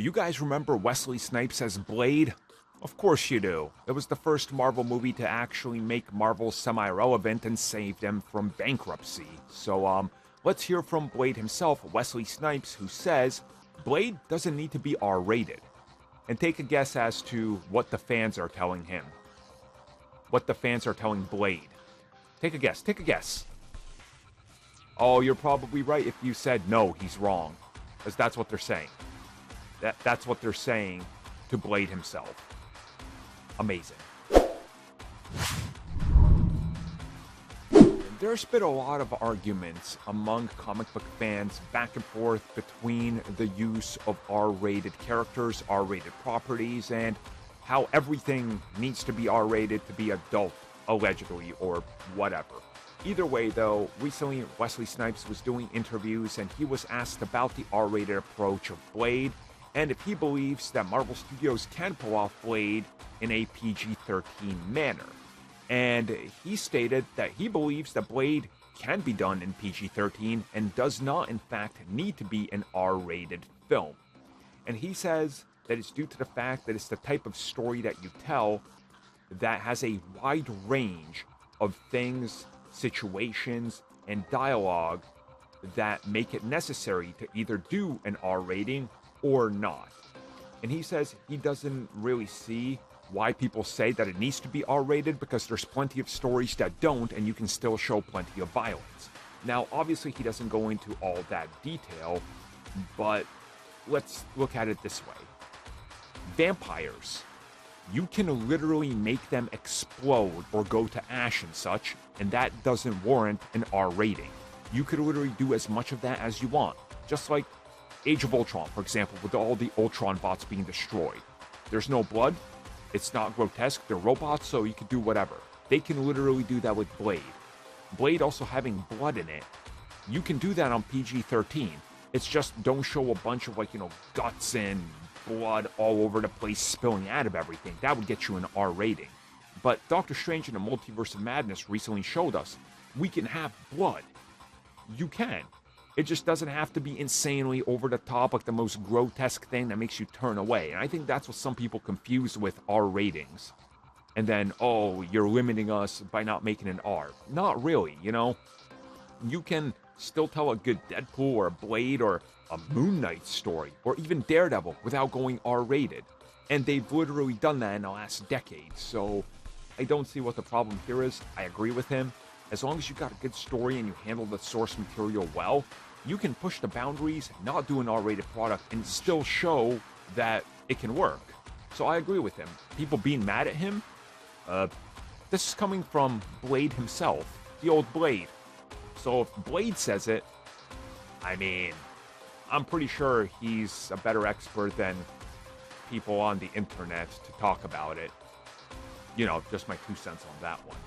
Do you guys remember Wesley Snipes as Blade? Of course you do. It was the first Marvel movie to actually make Marvel semi-relevant and save them from bankruptcy. So, let's hear from Blade himself, Wesley Snipes, who says Blade doesn't need to be R-rated. And take a guess as to what the fans are telling him. What the fans are telling Blade. Take a guess. Oh, you're probably right if you said no, he's wrong. Because that's what they're saying. That's what they're saying to Blade himself. Amazing. There's been a lot of arguments among comic book fans back and forth between the use of R-rated characters, R-rated properties, and how everything needs to be R-rated to be adult, allegedly, or whatever. Either way, though, recently Wesley Snipes was doing interviews and he was asked about the R-rated approach of Blade, and if he believes that Marvel Studios can pull off Blade in a PG-13 manner. And he stated that he believes that Blade can be done in PG-13 and does not, in fact, need to be an R-rated film. And he says that it's due to the fact that it's the type of story that you tell that has a wide range of things, situations, and dialogue that make it necessary to either do an R rating or not. And he says he doesn't really see why people say that it needs to be R-rated, because there's plenty of stories that don't, and you can still show plenty of violence. Now, obviously, he doesn't go into all that detail, but let's look at it this way. Vampires. You can literally make them explode or go to ash and such, and that doesn't warrant an R rating. You could literally do as much of that as you want. Just like Age of Ultron, for example, with all the Ultron bots being destroyed. There's no blood. It's not grotesque. They're robots, so you can do whatever. They can literally do that with Blade. Blade also having blood in it. You can do that on PG-13. It's just don't show a bunch of, guts and blood all over the place spilling out of everything. That would get you an R rating. But Doctor Strange in the Multiverse of Madness recently showed us we can have blood. You can. It just doesn't have to be insanely over the top, like the most grotesque thing that makes you turn away. And I think that's what some people confuse with R ratings. And then, oh, you're limiting us by not making an R. Not really, You can still tell a good Deadpool or a Blade or a Moon Knight story, or even Daredevil, without going R-rated. And they've literally done that in the last decade, so I don't see what the problem here is. I agree with him. As long as you got a good story and you handle the source material well, you can push the boundaries, not do an R-rated product, and still show that it can work. So I agree with him. People being mad at him, this is coming from Blade himself, the old Blade. So if Blade says it, I'm pretty sure he's a better expert than people on the internet to talk about it. Just my 2 cents on that one.